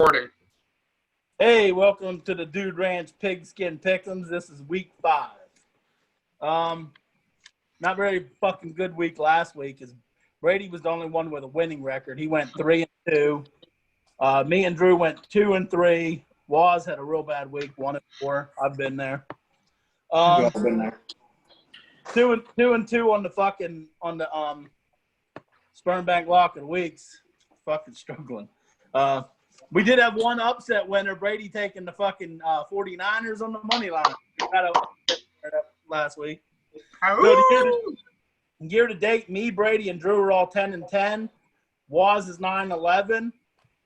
Recording. Hey, welcome to the Dude Ranch Pigskin Pick'ems. This is week 5. Not very fucking good week last week, as Brady was the only one with a winning record. He went 3-2. Me and Drew went 2-3. Waz had a real bad week, 1-4. I've been there. I've been there. 2-2 on the Sperm Bank Lock of the Weeks. Fucking struggling. We did have one upset winner, Brady taking the fucking 49ers on the money line. Last week. So year to date, me, Brady, and Drew are all 10-10. Waz is 9-11.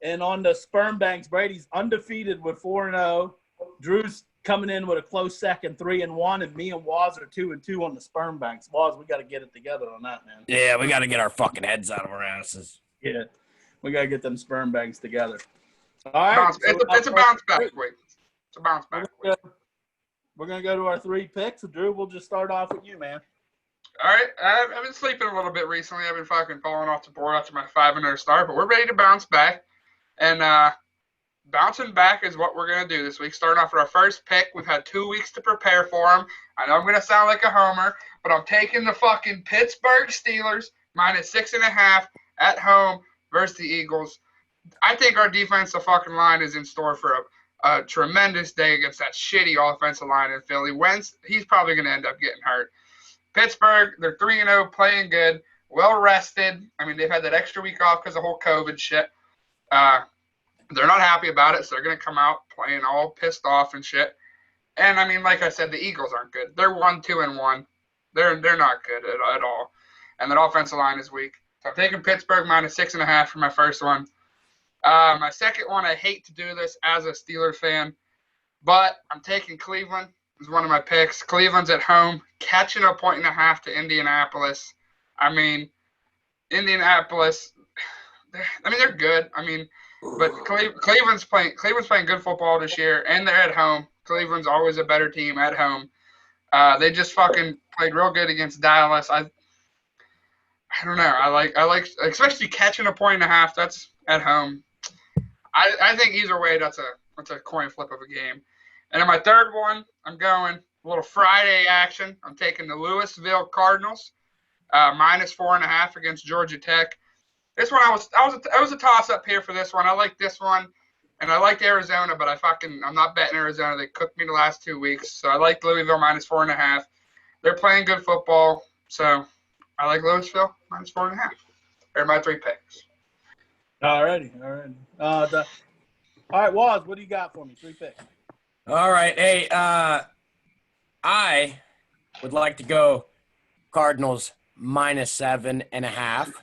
And on the Sperm Banks, Brady's undefeated with 4-0. Drew's coming in with a close second, 3-1, and me and Waz are 2-2 on the Sperm Banks. Waz, we got to get it together on that, man. Yeah, we got to get our fucking heads out of our asses. Yeah, we got to get them Sperm Banks together. All right. It's a bounce back week. It's a bounce back week. We're going to go to our 3 picks. Drew, we'll just start off with you, man. All right. I've been sleeping a little bit recently. I've been fucking falling off the board after my 5-0 start, but we're ready to bounce back. And bouncing back is what we're going to do this week. Starting off with our first pick. We've had 2 weeks to prepare for them. I know I'm going to sound like a homer, but I'm taking the fucking Pittsburgh Steelers -6.5 at home versus the Eagles. I think our defensive fucking line is in store for a tremendous day against that shitty offensive line in Philly. Wentz, he's probably going to end up getting hurt. Pittsburgh, they're 3-0, playing good, well rested. I mean, they've had that extra week off because of the whole COVID shit. They're not happy about it, so they're going to come out playing all pissed off and shit. And, I mean, like I said, the Eagles aren't good. They're 1-2-1. They're not good at all. And that offensive line is weak. So I'm taking Pittsburgh -6.5 for my first one. My second one, I hate to do this as a Steelers fan, but I'm taking Cleveland as one of my picks. Cleveland's at home, catching 1.5 to Indianapolis. I mean, Indianapolis, they're good. I mean, but Cleveland's playing good football this year, and they're at home. Cleveland's always a better team at home. They just fucking played real good against Dallas. I don't know. I like especially catching 1.5. That's at home. I think either way, that's a coin flip of a game. And in my third one, I'm going a little Friday action. I'm taking the Louisville Cardinals -4.5 against Georgia Tech. This one I was a toss up here for this one. I like this one, and I liked Arizona, but I'm not betting Arizona. They cooked me the last 2 weeks, so I like Louisville -4.5. They're playing good football, so I like Louisville -4.5. They're my 3 picks. All righty. All right, Waz, what do you got for me? 3 picks. All right. Hey, I would like to go Cardinals -7.5.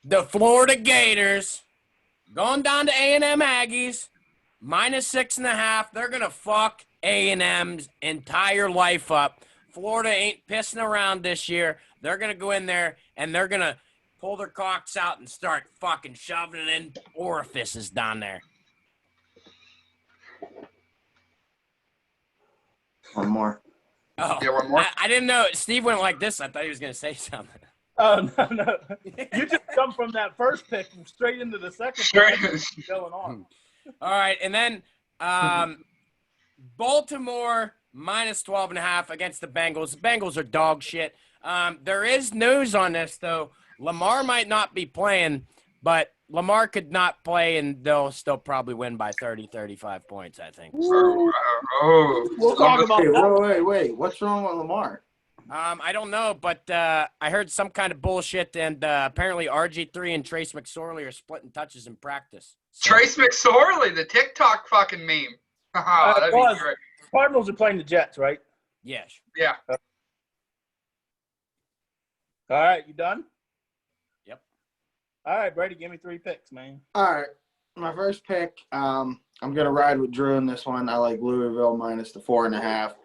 The Florida Gators going down to A&M Aggies -6.5. They're going to fuck A&M's entire life up. Florida ain't pissing around this year. They're going to go in there and they're going to pull their cocks out and start fucking shoving it in orifices down there. One more. Oh, Yeah, one more. I didn't know. Steve went like this. I thought he was going to say something. Oh, no. You just come from that first pick straight into the second pick. What's going on? All right, and then Baltimore -12.5 against the Bengals. The Bengals are dog shit. There is news on this, though. Lamar might not be playing, but Lamar could not play, and they'll still probably win by 30, 35 points, I think. We'll talk about that. Wait. What's wrong with Lamar? I don't know, but I heard some kind of bullshit, and apparently RG3 and Trace McSorley are splitting touches in practice. So. Trace McSorley, the TikTok fucking meme. That'd be great. Cardinals are playing the Jets, right? Yes. Yeah. All right, you done? Yep. All right, Brady, give me 3 picks, man. All right. My first pick, I'm going to ride with Drew in this one. I like Louisville -4.5.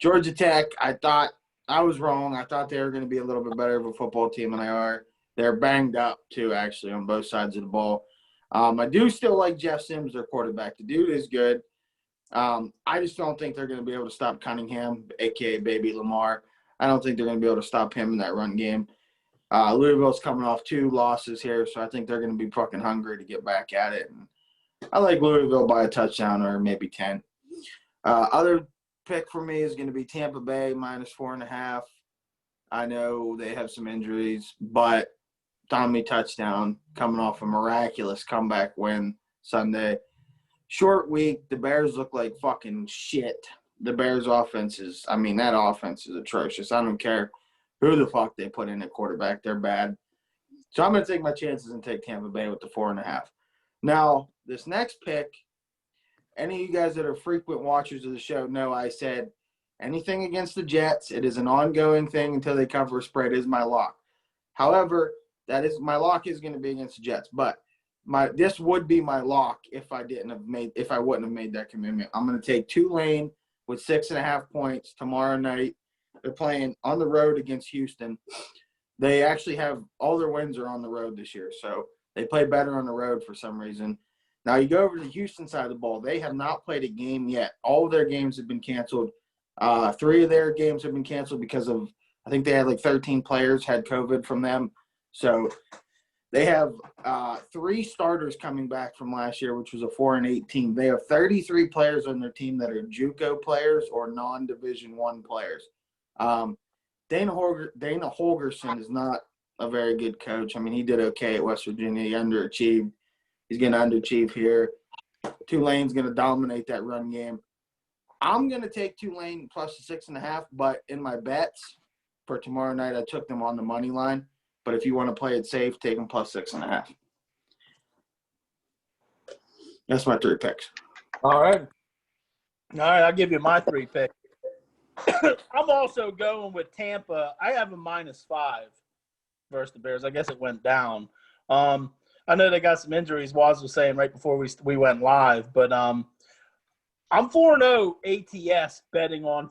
Georgia Tech, I thought I was wrong. I thought they were going to be a little bit better of a football team than they are. They're banged up, too, actually, on both sides of the ball. I do still like Jeff Sims, their quarterback. The dude is good. I just don't think they're going to be able to stop Cunningham, a.k.a. Baby Lamar. I don't think they're going to be able to stop him in that run game. Louisville's coming off 2 losses here, so I think they're going to be fucking hungry to get back at it. And I like Louisville by a touchdown or maybe 10. Other pick for me is going to be Tampa Bay -4.5. I know they have some injuries, but Tommy touchdown coming off a miraculous comeback win Sunday. Short week. The Bears look like fucking shit. The Bears offense is – I mean, that offense is atrocious. I don't care who the fuck they put in at quarterback. They're bad. So I'm going to take my chances and take Tampa Bay with the 4.5. Now, this next pick, any of you guys that are frequent watchers of the show know I said anything against the Jets, it is an ongoing thing until they cover a spread is my lock. However, my lock is going to be against the Jets, but this would be my lock if I wouldn't have made that commitment. I'm going to take Tulane with 6.5 points tomorrow night. They're playing on the road against Houston. They actually have all their wins are on the road this year, so they play better on the road for some reason. Now you go over to the Houston side of the ball. They have not played a game yet. All of their games have been canceled. 3 of their games have been canceled because of I think they had like 13 players had COVID from them. So they have 3 starters coming back from last year, which was a 4-8 team. They have 33 players on their team that are JUCO players or non-Division I players. Dana Holgerson is not a very good coach. I mean, he did okay at West Virginia. He underachieved. He's going to underachieve here. Tulane's going to dominate that run game. I'm going to take Tulane plus the 6.5, but in my bets for tomorrow night, I took them on the money line. But if you want to play it safe, take them plus 6.5. That's my 3 picks. All right, I'll give you my 3 picks. I'm also going with Tampa. I have a -5 versus the Bears. I guess it went down. I know they got some injuries. Waz was saying right before we went live, but I'm 4-0 ATS betting on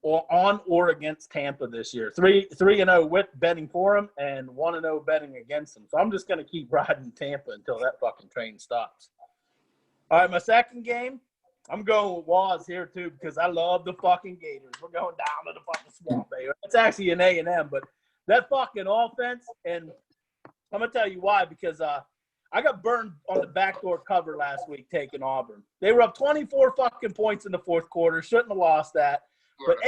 on or against Tampa this year. 3-0 with betting for them and 1-0 betting against them. So I'm just gonna keep riding Tampa until that fucking train stops. All right, my second game, I'm going with Waz here too because I love the fucking Gators. We're going down to the fucking swamp, baby. It's actually an A&M, but that fucking offense, and I'm gonna tell you why because I got burned on the backdoor cover last week taking Auburn. They were up 24 fucking points in the fourth quarter. Shouldn't have lost that. But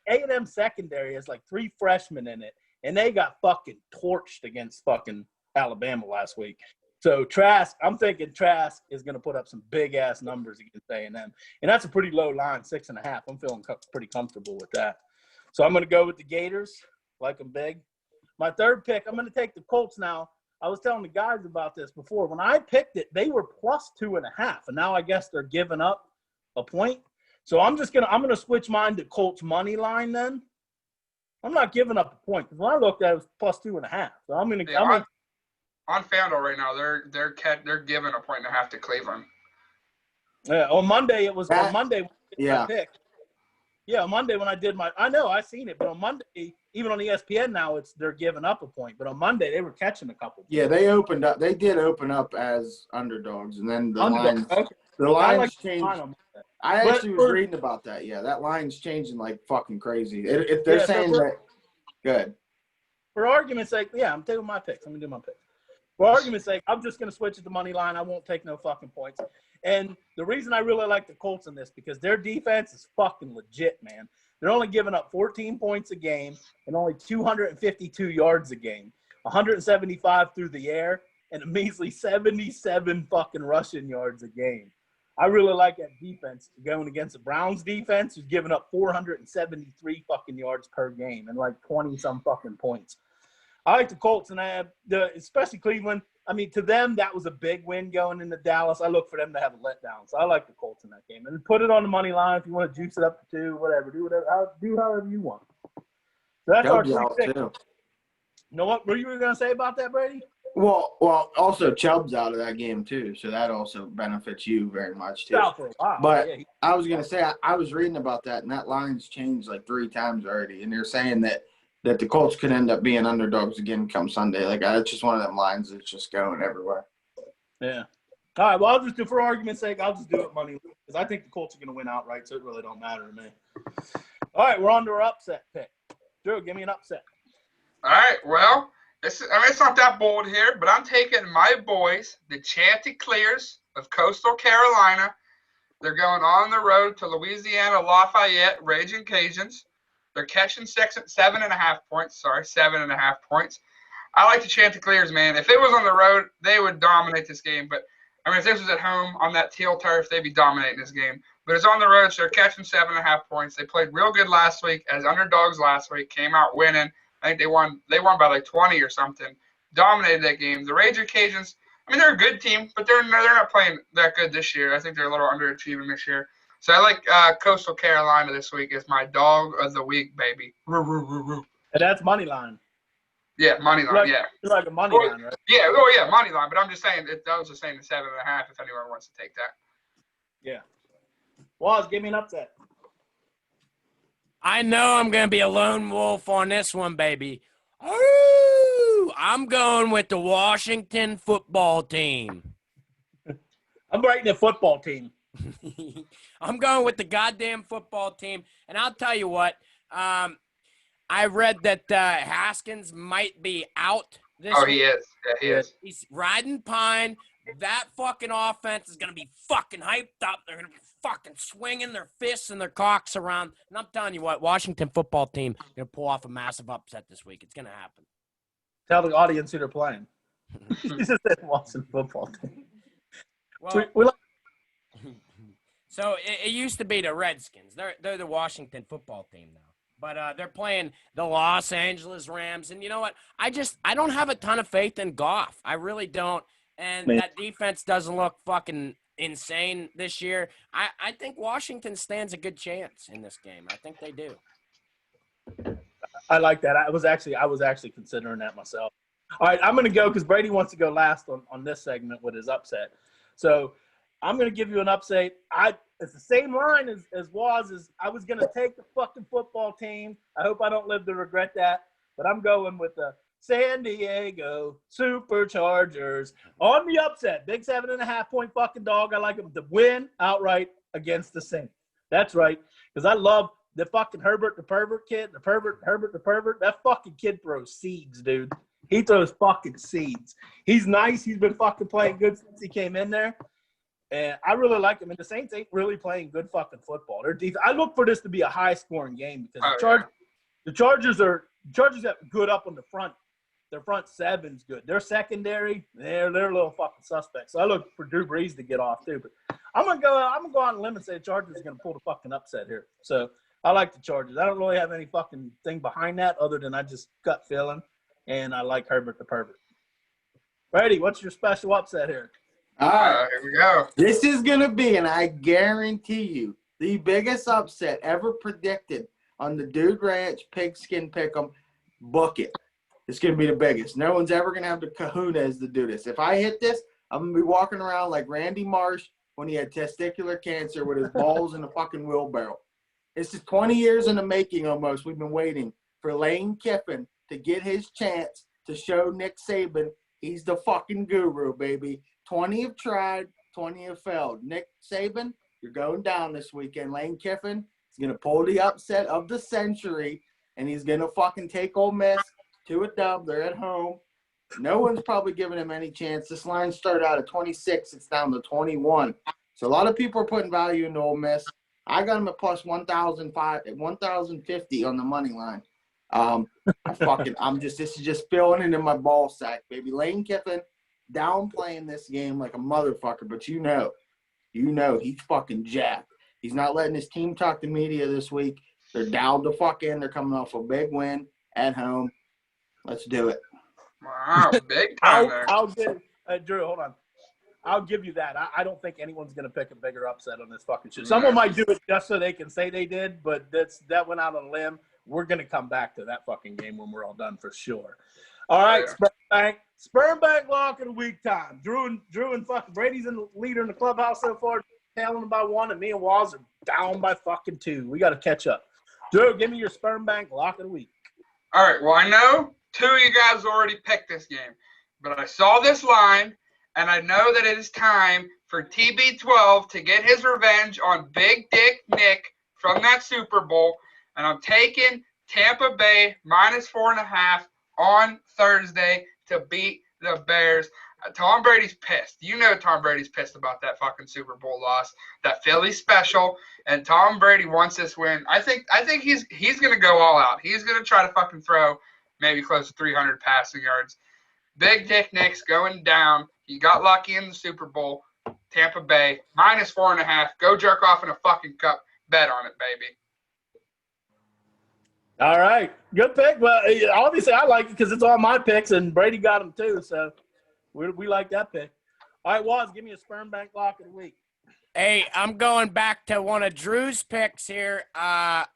A&M secondary has like 3 freshmen in it, and they got fucking torched against fucking Alabama last week. So Trask, I'm thinking Trask is going to put up some big-ass numbers against A&M. And that's a pretty low line, 6.5. I'm feeling pretty comfortable with that. So I'm going to go with the Gators, like them big. My third pick, I'm going to take the Colts now. I was telling the guys about this before. When I picked it, they were plus 2.5, and now I guess they're giving up a point. So I'm gonna switch mine to Colts money line. Then I'm not giving up a point because when I looked at it, it was plus 2.5. So I'm gonna on FanDuel right now. They're giving a 1.5 to Cleveland. Yeah, on Monday it was that, on Monday. Yeah. I picked. Yeah, on Monday when I did I know I seen it, but on Monday, even on ESPN now, they're giving up a point. But on Monday they were catching a couple. Yeah, they did open up as underdogs, and then the lines changed. I actually was reading about that. Yeah, that line's changing like fucking crazy. If they're saying that, good. For argument's sake, yeah, I'm taking my picks. Let me do my picks. For argument's sake, I'm just going to switch it to money line. I won't take no fucking points. And the reason I really like the Colts in this because their defense is fucking legit, man. They're only giving up 14 points a game and only 252 yards a game, 175 through the air, and a measly 77 fucking rushing yards a game. I really like that defense going against the Browns defense who's giving up 473 fucking yards per game and like 20-some fucking points. I like the Colts, and especially Cleveland. I mean, to them, that was a big win going into Dallas. I look for them to have a letdown. So I like the Colts in that game. And put it on the money line if you want to juice it up to 2, whatever. Do however you want. So that's our 3 picks. You know what were you going to say about that, Brady? Well, also Chubb's out of that game too, so that also benefits you very much too. Out for a while. But yeah, I was going to say, I was reading about that, and that line's changed like 3 times already, and they're saying that the Colts could end up being underdogs again come Sunday. Like, it's just one of them lines that's just going everywhere. Yeah. All right, well, for argument's sake, I'll just do it money because I think the Colts are going to win outright, so it really don't matter to me. All right, we're on to our upset pick. Drew, give me an upset. All right, well, It's not that bold here, but I'm taking my boys, the Chanticleers of Coastal Carolina. They're going on the road to Louisiana Lafayette Raging Cajuns. They're catching 7.5 points. Sorry, 7.5 points. I like the Chanticleers, man. If it was on the road, they would dominate this game. But I mean, if this was at home on that teal turf, they'd be dominating this game. But it's on the road, so they're catching 7.5 points. They played real good last week as underdogs last week. Came out winning. I think they won. They won by like 20 or something. Dominated that game. The Raging Cajuns. I mean, they're a good team, but they're not playing that good this year. I think they're a little underachieving this year. So I like Coastal Carolina this week as my dog of the week, baby. And that's money line. Yeah, money line. Yeah. You're like a money line, right? Yeah. Oh, yeah, money line. But I'm just saying I was just saying the 7.5. If anyone wants to take that. Yeah. Waz, give me an upset. I know I'm going to be a lone wolf on this one, baby. Ooh, I'm going with the Washington football team. I'm writing a football team. I'm going with the goddamn football team. And I'll tell you what, I read that Haskins might be out this week. He is. Yeah, he is. He's riding pine. That fucking offense is going to be fucking hyped up. They're going to be fucking swinging their fists and their cocks around. And I'm telling you what, Washington football team going to pull off a massive upset this week. It's going to happen. Tell the audience who they're playing. He just said Washington football team. Well, so it used to be the Redskins. They're the Washington football team now. But they're playing the Los Angeles Rams. And you know what? I don't have a ton of faith in Goff. I really don't. And that defense doesn't look fucking insane this year. I think Washington stands a good chance in this game. I think they do. I like that. I was actually considering that myself. All right, I'm going to go because Brady wants to go last on this segment with his upset. So I'm going to give you an upset. It's the same line as Waz's. I was going to take the fucking football team. I hope I don't live to regret that. But I'm going with the San Diego Superchargers on the upset. Big 7.5 point fucking dog. I like them to win outright against the Saints. That's right. Because I love the fucking Herbert the pervert kid. Herbert the pervert. That fucking kid throws seeds, dude. He throws fucking seeds. He's nice. He's been fucking playing good since he came in there. And I really like him. And the Saints ain't really playing good fucking football. I look for this to be a high-scoring game because the Chargers have good up on the front. Their front seven's good. Their secondary, they're a little fucking suspect. So I look for Drew Brees to get off too. But I'm gonna go out on a limb and say the Chargers are gonna pull the fucking upset here. So I like the Chargers. I don't really have any fucking thing behind that other than I just gut feeling, and I like Herbert the pervert. Brady, what's your special upset here? All right, here we go. This is going to be, and I guarantee you, the biggest upset ever predicted on the Dude Ranch Pigskin Pick'em. Book it. It's going to be the biggest. No one's ever going to have the kahunas to do this. If I hit this, I'm going to be walking around like Randy Marsh when he had testicular cancer with his balls in a fucking wheelbarrow. This is 20 years in the making almost. We've been waiting for Lane Kiffin to get his chance to show Nick Saban he's the fucking guru, baby. 20 have tried, 20 have failed. Nick Saban, you're going down this weekend. Lane Kiffin is going to pull the upset of the century, and he's going to fucking take Ole Miss to a dub. They're at home. No one's probably giving him any chance. This line started out at 26. It's down to 21. So a lot of people are putting value into Ole Miss. I got him at plus 1,050 on the money line. This is just filling it in my ball sack, baby. Lane Kiffin downplaying this game like a motherfucker, but you know he's fucking jacked. He's not letting his team talk to media this week. They're down the fuck in. They're coming off a big win at home. Let's do it. Wow, big time there. I'll give Drew, hold on. I'll give you that. I don't think anyone's going to pick a bigger upset on this fucking shit. Someone might do it just so they can say they did, but that went out on a limb. We're going to come back to that fucking game when we're all done for sure. All right, Sperm Bank lock of the week time. Drew and fucking Brady's in the leader in the clubhouse so far, tailing them by 1, and me and Waz are down by fucking 2. We got to catch up. Drew, give me your Sperm Bank lock of the week. All right, well, I know 2 of you guys already picked this game, but I saw this line, and I know that it is time for TB12 to get his revenge on Big Dick Nick from that Super Bowl, and I'm taking Tampa Bay minus 4.5 on Thursday to beat the Bears. Tom Brady's pissed. You know Tom Brady's pissed about that fucking Super Bowl loss, that Philly special, and Tom Brady wants this win. I think he's gonna go all out. He's gonna try to fucking throw maybe close to 300 passing yards. Big Dick Nick's going down. He got lucky in the Super Bowl. Tampa Bay -4.5. Go jerk off in a fucking cup. Bet on it, baby. All right. Good pick. Well, obviously I like it because it's all my picks, and Brady got them too. So we like that pick. All right, Waz, give me a sperm bank lock of the week. Hey, I'm going back to one of Drew's picks here. I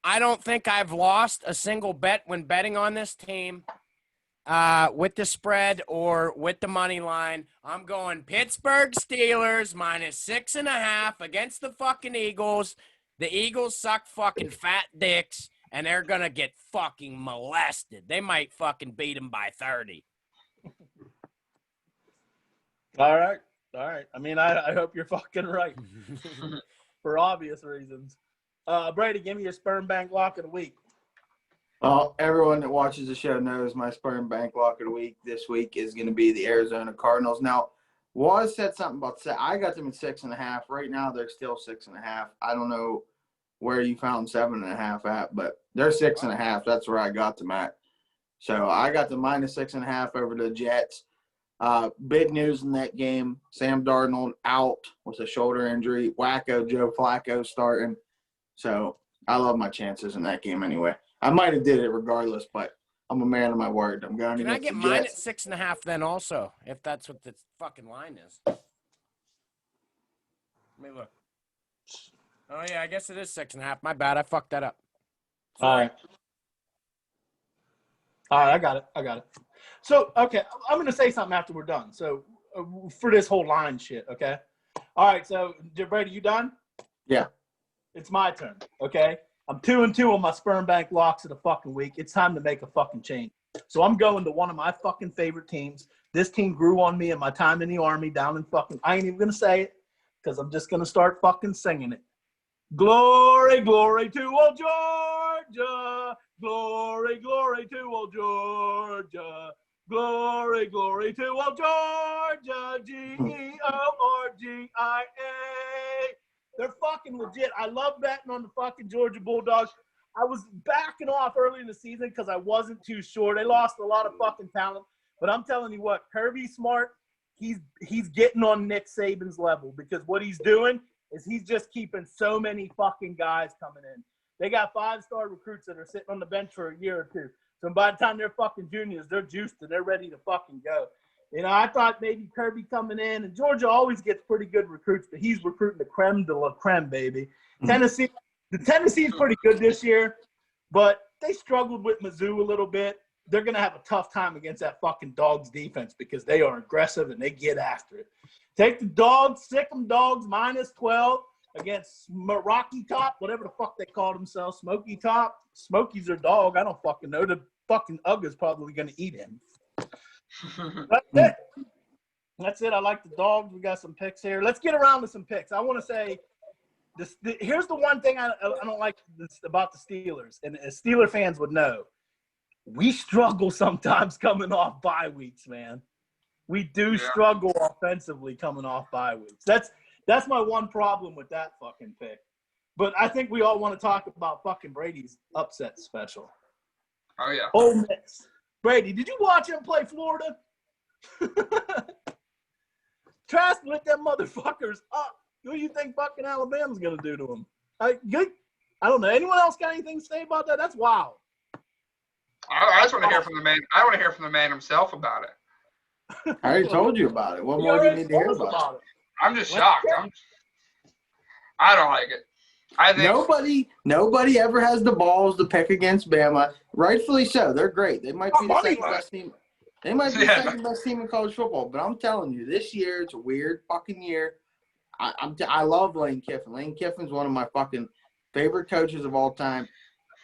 don't think I've lost a single bet when betting on this team. With the spread or with the money line. I'm going Pittsburgh Steelers -6.5 against the fucking Eagles. The Eagles suck fucking fat dicks, and they're going to get fucking molested. They might fucking beat them by 30. All right. I mean, I hope you're fucking right for obvious reasons. Brady, give me your sperm bank lock of the week. Well, everyone that watches the show knows my sperm bank lock of the week this week is going to be the Arizona Cardinals. Now, Waz said something about I got them at 6.5. Right now, they're still 6.5. I don't know where you found 7.5 at, but they're 6.5. That's where I got them at. So I got the -6.5 over the Jets. Big news in that game: Sam Darnold out with a shoulder injury. Wacko Joe Flacco starting. So I love my chances in that game anyway. I might have did it regardless, but I'm a man of my word. I'm going Can I against get the mine at Jets. 6.5 then also, if that's what the fucking line is? Let me look. Oh, yeah, I guess it is 6.5. My bad. I fucked that up. All right. I got it. So, okay, I'm going to say something after we're done. So, for this whole line shit, okay? All right, so, Brady, you done? Yeah. It's my turn, okay? I'm 2-2 on my sperm bank locks of the fucking week. It's time to make a fucking change. So, I'm going to one of my fucking favorite teams. This team grew on me in my time in the Army down in fucking – I ain't even going to say it because I'm just going to start fucking singing it. Glory, glory to old Georgia. Glory, glory to old Georgia. Glory, glory to old Georgia. Georgia. They're fucking legit. I love betting on the fucking Georgia Bulldogs. I was backing off early in the season because I wasn't too sure. They lost a lot of fucking talent. But I'm telling you what, Kirby Smart, he's getting on Nick Saban's level because what he's doing is he's just keeping so many fucking guys coming in. They got 5-star recruits that are sitting on the bench for a year or two. So by the time they're fucking juniors, they're juiced and they're ready to fucking go. You know, I thought maybe Kirby coming in, and Georgia always gets pretty good recruits, but he's recruiting the creme de la creme, baby. Tennessee's pretty good this year, but they struggled with Mizzou a little bit. They're going to have a tough time against that fucking Dogs defense because they are aggressive and they get after it. Take the Dogs, sick 'em Dogs, -12 against Rocky Top, whatever the fuck they call themselves, Smoky Top. Smoky's their dog. I don't fucking know. The fucking Uga's probably going to eat him. That's it. I like the Dogs. We got some picks here. Let's get around to some picks. I want to say here's the one thing I don't like about the Steelers, and Steeler fans would know. We struggle sometimes coming off bye weeks, man. We do struggle offensively coming off bye weeks. That's my one problem with that fucking pick. But I think we all want to talk about fucking Brady's upset special. Oh, yeah. Ole Miss. Brady, did you watch him play Florida? Trask lit them motherfuckers up. What do you think fucking Alabama's going to do to him? I don't know. Anyone else got anything to say about that? That's wild. I just want to hear from the man. I want to hear from the man himself about it. I already told you about it. What more do you need to hear about it? I'm just shocked. I don't like it. I think nobody ever has the balls to pick against Bama. Rightfully so. They're great. They might be the second best team. They might be the second best team in college football. But I'm telling you, this year it's a weird fucking year. I love Lane Kiffin. Lane Kiffin's one of my fucking favorite coaches of all time.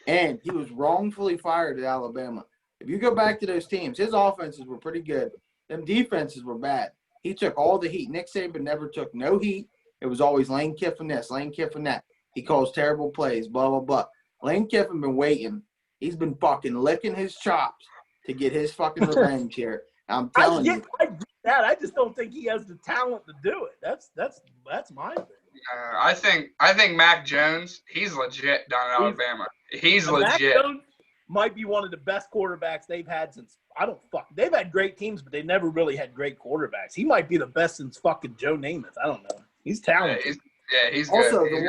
And he was wrongfully fired at Alabama. If you go back to those teams, his offenses were pretty good. Them defenses were bad. He took all the heat. Nick Saban never took no heat. It was always Lane Kiffin this, Lane Kiffin that. He calls terrible plays, blah, blah, blah. Lane Kiffin been waiting He's been fucking licking his chops to get his fucking revenge here. I'm telling you. I get that. I just don't think he has the talent to do it. That's my thing. I think Mac Jones, he's legit down in Alabama. He's And Mac legit. Jones might be one of the best quarterbacks they've had since they've had great teams, but they never really had great quarterbacks. He might be the best since fucking Joe Namath. I don't know. He's talented. He's also good.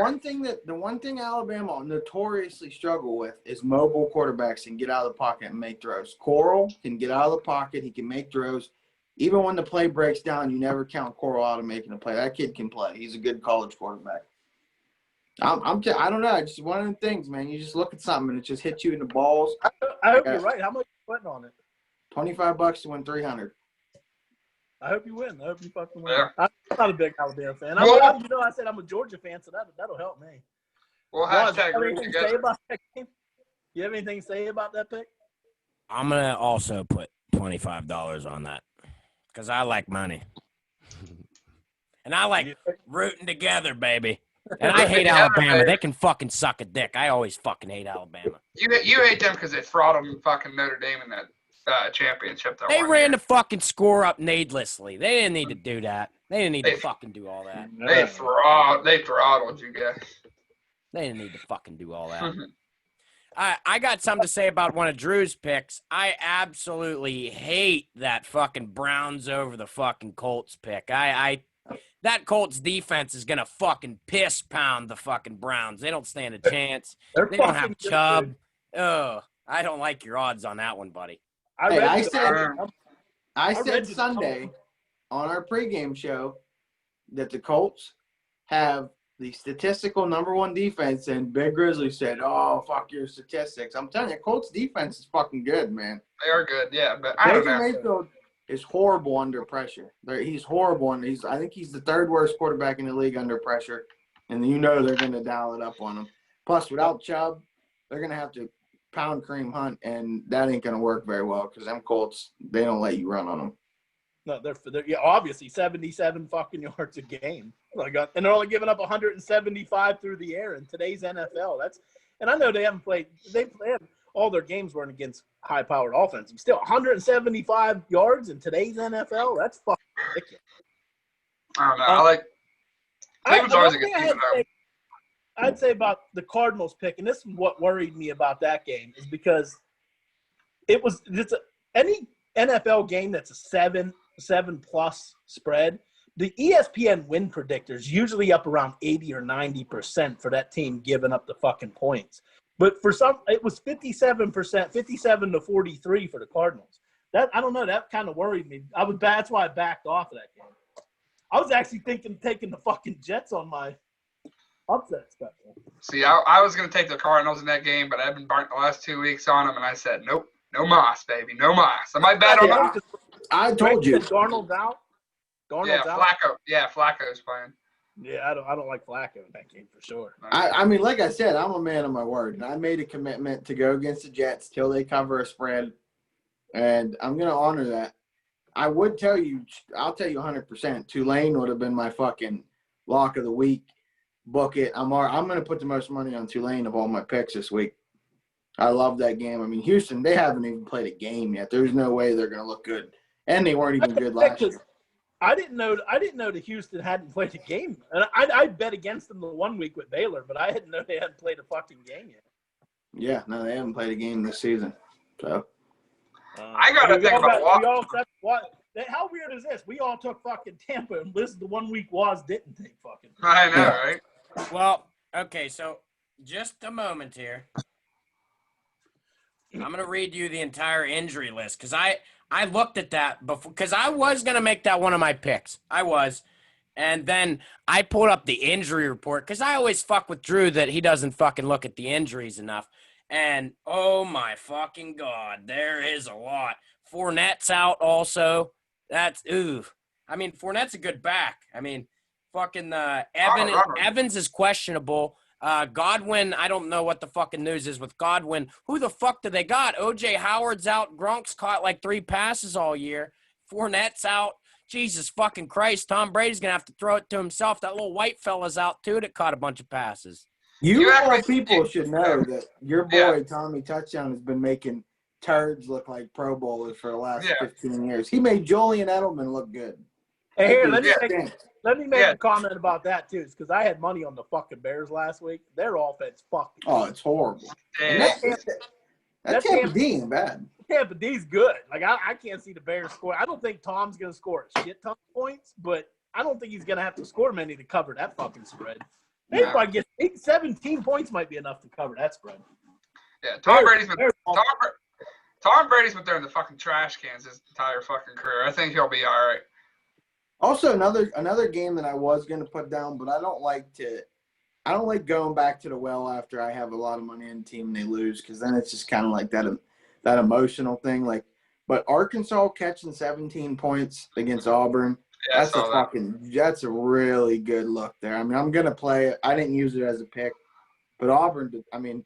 The one thing Alabama notoriously struggle with is mobile quarterbacks can get out of the pocket and make throws. Coral can get out of the pocket. He can make throws. Even when the play breaks down, you never count Coral out of making a play. That kid can play. He's a good college quarterback. I don't know. It's just one of the things, man. You just look at something and it just hits you in the balls. I hope you're right. How much are you putting on it? $25 to win $300. I hope you win. I hope you fucking win. Yeah. I'm not a big Alabama fan. I said I'm a Georgia fan, so that'll help me. Well, Ross, hashtag you have root anything to say together. about that game? You have anything to say about that pick? I'm gonna also put $25 on that because I like money, and I like rooting together, baby. And I hate Alabama. They can fucking suck a dick. I always fucking hate Alabama. You hate them because they throttled fucking Notre Dame in that championship. They ran the fucking score up needlessly. They didn't need to do that. They didn't need to fucking do all that. They throttled you guys. They didn't need to fucking do all that. I got something to say about one of Drew's picks. I absolutely hate that fucking Browns over the fucking Colts pick. That Colts defense is gonna fucking piss pound the fucking Browns. They don't stand a chance. They don't have Chubb. Ugh, I don't like your odds on that one, buddy. I said Sunday on our pregame show that the Colts have the statistical number one defense, and Big Grizzly said, "Oh, fuck your statistics." I'm telling you, Colts defense is fucking good, man. They are good, yeah, but I don't Baker know. Mayfield is horrible under pressure. He's horrible, and I think he's the third worst quarterback in the league under pressure, and you know they're going to dial it up on him. Plus, without Chubb, they're going to have to pound Kareem Hunt, and that ain't going to work very well because them Colts, they don't let you run on them. No, they're obviously 77 fucking yards a game. And they're only giving up 175 through the air in today's NFL. And I know they haven't played. They have all their games weren't against high-powered offense. Still, 175 yards in today's NFL. That's fucking ridiculous. I don't know. Cleveland's always a good team, though. I'd say about the Cardinals pick, and this is what worried me about that game, is because it was just any NFL game that's a 7+ spread. The ESPN win predictors usually up around 80 or 90% for that team giving up the fucking points. But for some, it was 57%, 57 to 43 for the Cardinals. That I don't know. That kind of worried me. That's why I backed off of that game. I was actually thinking taking the fucking Jets on my upset special. See, I was going to take the Cardinals in that game, but I've been burnt the last 2 weeks on them, and I said, nope, no mas, baby, no mas. I might bet on that. I told you. Darnold's out. Darnold's out. Flacco. Yeah, Flacco's playing. Yeah, I don't like Flacco in that game for sure. I mean, like I said, I'm a man of my word, and I made a commitment to go against the Jets till they cover a spread, and I'm going to honor that. I'll tell you 100%, Tulane would have been my fucking lock of the week. Book it. I'm going to put the most money on Tulane of all my picks this week. I love that game. I mean, Houston, they haven't even played a game yet. There's no way they're going to look good, and they weren't even good last year. I didn't know that Houston hadn't played a game. And I bet against them the 1 week with Baylor, but I didn't know they hadn't played a fucking game yet. Yeah, no, they haven't played a game this season. So I got to think about what. How weird is this? We all took fucking Tampa, and this is the 1 week Waz didn't take fucking. I know, right? Well, okay, so just a moment here. I'm going to read you the entire injury list because I looked at that before because I was going to make that one of my picks. I was. And then I pulled up the injury report because I always fuck with Drew that he doesn't fucking look at the injuries enough. And, oh, my fucking God, there is a lot. Fournette's out also. That's, ooh. I mean, Fournette's a good back. I mean, fucking Evans is questionable. Godwin, I don't know what the fucking news is with Godwin. Who the fuck do they got? O.J. Howard's out. Gronk's caught like 3 passes all year. Fournette's out. Jesus fucking Christ. Tom Brady's going to have to throw it to himself. That little white fella's out, too, that caught a bunch of passes. You act more like people should know that your Yeah. boy Tommy Touchdown has been making turds look like Pro Bowlers for the last Yeah. 15 years. He made Julian Edelman look good. Hey, That here, dude let stinks. me make Yeah. a comment about that too, because I had money on the fucking Bears last week. Their offense fucking. Oh, it's horrible. And Yeah. that Tampa D ain't bad. Tampa D's good. Like I can't see the Bears score. I don't think Tom's gonna score a shit ton of points, but I don't think he's gonna have to score many to cover that fucking spread. They No. probably get 17 points might be enough to cover that spread. Yeah. Tom Brady's been Bears- Tom Brady's been throwing the fucking trash cans his entire fucking career. I think he'll be all right. Also, another game that I was going to put down, but I don't like going back to the well after I have a lot of money in the team and they lose, because then it's just kind of like that emotional thing. Like, but Arkansas catching 17 points against Auburn, Yeah, that's a really good look there. I mean, I'm going to play it. I didn't use it as a pick, but Auburn, I mean,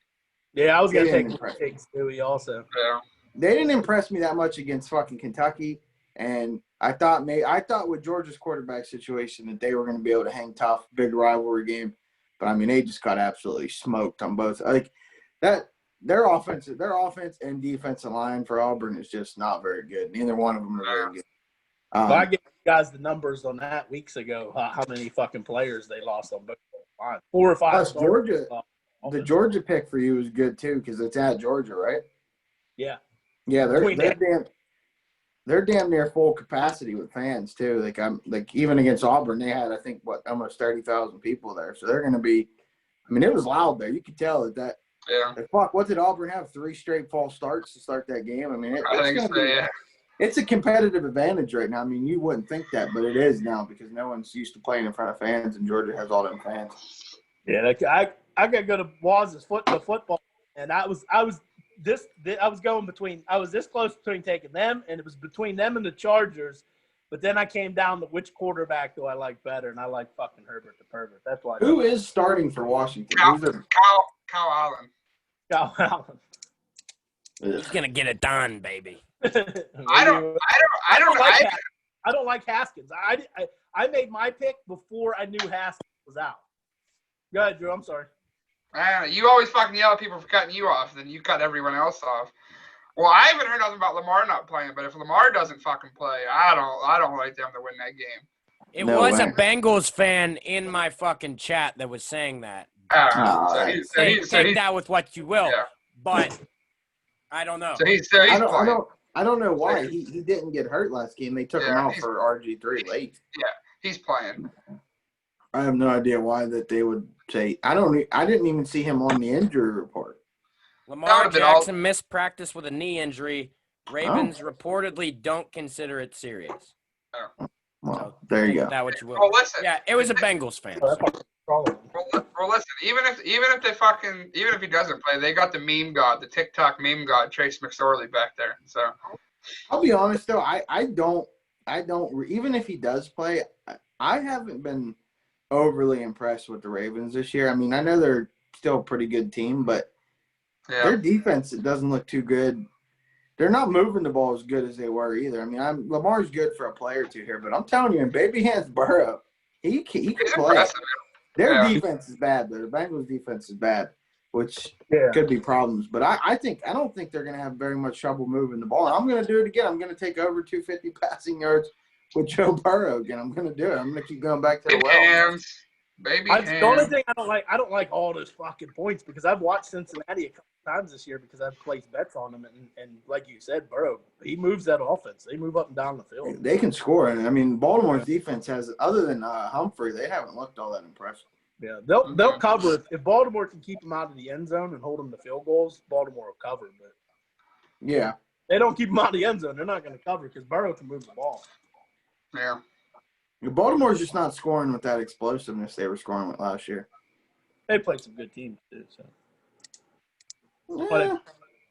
Yeah, I was gonna They take didn't impress Big Stewie also. Yeah. they didn't impress me that much against fucking Kentucky. And I thought with Georgia's quarterback situation that they were going to be able to hang tough, big rivalry game. But I mean, they just got absolutely smoked on both. Like that, their offense and defensive line for Auburn is just not very good. Neither one of them are very good. But I gave you guys the numbers on that weeks ago. How many fucking players they lost on both lines? 4 or 5. Plus, starters. the Georgia pick for you is good too because it's at Georgia, right? Yeah. Yeah, they're damn near full capacity with fans too. Like even against Auburn, they had I think almost 30,000 people there. So they're going to be. I mean, it was loud there. You could tell that. Yeah. Fuck, what did Auburn have? 3 straight false starts to start that game. I mean, I think so. Yeah. It's a competitive advantage right now. I mean, you wouldn't think that, but it is now because no one's used to playing in front of fans, and Georgia has all them fans. Yeah, I got to go to Waz's football, and I was this close between taking them, and it was between them and the Chargers. But then I came down to which quarterback do I like better, and I like fucking Herbert the pervert. That's why. Who is starting for Washington? Kyle Allen. Kyle Allen. He's gonna get it done, baby. I don't like Haskins. I made my pick before I knew Haskins was out. Go ahead, Drew. I'm sorry. You always fucking yell at people for cutting you off, then you cut everyone else off. Well, I haven't heard nothing about Lamar not playing, but if Lamar doesn't fucking play, I don't like them to win that game. It was a Bengals fan in my fucking chat that was saying that. Take that with what you will, but I don't know. So he's playing. I don't know why he didn't get hurt last game. They took him out for RG3 late. Yeah, he's playing. I have no idea why that they would say. I didn't even see him on the injury report. Lamar Jackson missed practice with a knee injury. Ravens reportedly don't consider it serious. Oh. Well, there you go. That what you will. Well, listen. Yeah, it was a Bengals fan. Well, listen. Even if he doesn't play, they got the meme god, the TikTok meme god, Trace McSorley back there. So I'll be honest though, I don't. Even if he does play, I haven't been overly impressed with the Ravens this year. I mean, I know they're still a pretty good team, but their defense, it doesn't look too good. They're not moving the ball as good as they were either. I mean, Lamar's good for a play or two here, but I'm telling you, in baby hands Burrow, he can play. Impressive. Their defense is bad, though. The Bengals' defense is bad, which could be problems. But I don't think they're going to have very much trouble moving the ball. And I'm going to do it again. I'm going to take over 250 passing yards with Joe Burrow again. I'm going to do it. I'm going to keep going back to the well. The only thing I don't like all those fucking points because I've watched Cincinnati a couple times this year because I've placed bets on them and like you said, Burrow, he moves that offense. They move up and down the field. They can score, and I mean Baltimore's defense has, other than Humphrey, they haven't looked all that impressive. Yeah, they'll cover if Baltimore can keep them out of the end zone and hold them to field goals. Baltimore will cover, but they don't keep them out of the end zone. They're not going to cover because Burrow can move the ball. Yeah. Baltimore's just not scoring with that explosiveness they were scoring with last year. They played some good teams too. So.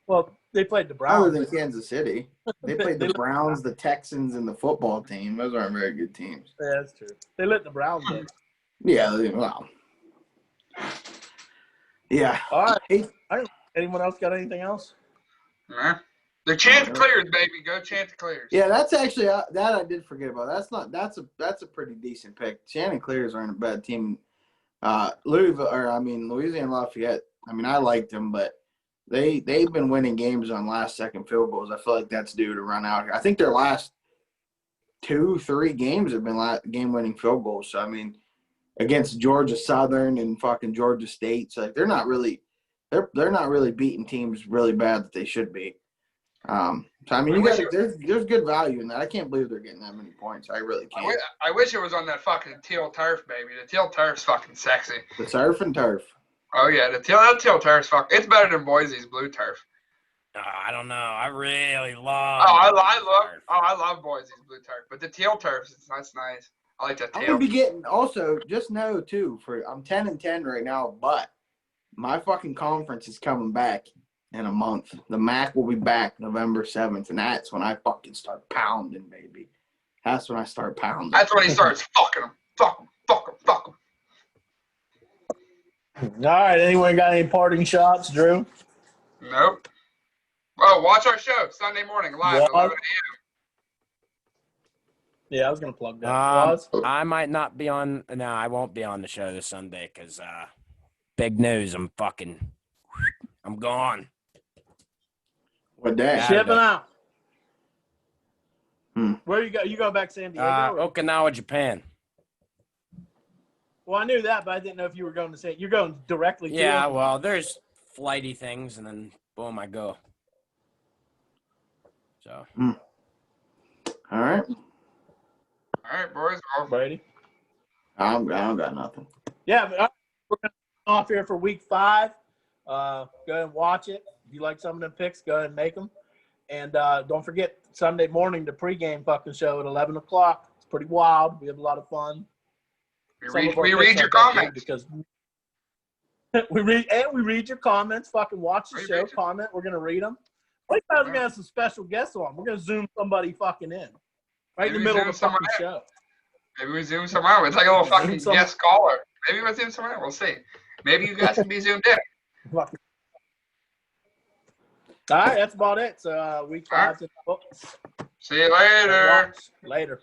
Well, they played the Browns. Other than Kansas City. They played the Browns, the Texans, and the football team. Those aren't very good teams. Yeah, that's true. They let the Browns in. Yeah, well. Yeah. All right. Anyone else got anything else? Nah. The chant clears, baby. Go chant clears. Yeah, that's actually that I did forget about. That's a pretty decent pick. Chanticleers aren't a bad team. Louisiana Lafayette. I mean, I liked them, but they've been winning games on last-second field goals. I feel like that's due to run out here. I think their last 2-3 games have been game-winning field goals. So I mean, against Georgia Southern and fucking Georgia State, so like they're not really beating teams really bad that they should be. So I mean, there's good value in that. I can't believe they're getting that many points. I really can't. I wish it was on that fucking teal turf, baby. The teal turf's fucking sexy. The surf and turf. Oh yeah, that teal turf's fucking. It's better than Boise's blue turf. I don't know. I really love. I love Boise's blue turf, but the teal turf, that's nice. I like that I'm teal. gonna be getting also just know too I'm 10-10 right now, but my fucking conference is coming back in a month. The MAC will be back November 7th, and that's when I fucking start pounding, baby. That's when I start pounding. That's when he starts fucking him. Fuck him. All right. Anyone got any parting shots, Drew? Nope. Oh, watch our show Sunday morning live at 11 a.m. Yeah, I was gonna plug that. I might not be on. No, I won't be on the show this Sunday because big news. I'm gone. What day? Shipping out. Where you go? You go back to San Diego? Okinawa, Japan. Well, I knew that, but I didn't know if you were going to say you're going directly to Yeah, it. well, there's flighty things, and then boom, I go. So. All right. All right, boys. Brady. I don't got nothing. Yeah, but we're going to off here for week 5. Go ahead and watch it. If you like some of them picks, go ahead and make them. And don't forget Sunday morning, the pregame fucking show at 11 o'clock. It's pretty wild. We have a lot of fun. We read your comments. Because we read your comments. Fucking watch the show. Comment. We're going to read them. We're going to have some special guests on. We're going to zoom somebody fucking in. Right in the middle of the fucking show. Maybe we zoom someone out. It's like a little fucking guest caller. Maybe we'll zoom someone out. We'll see. Maybe you guys can be zoomed in. All right, that's about it. So week 5's in the books. See you later. Later.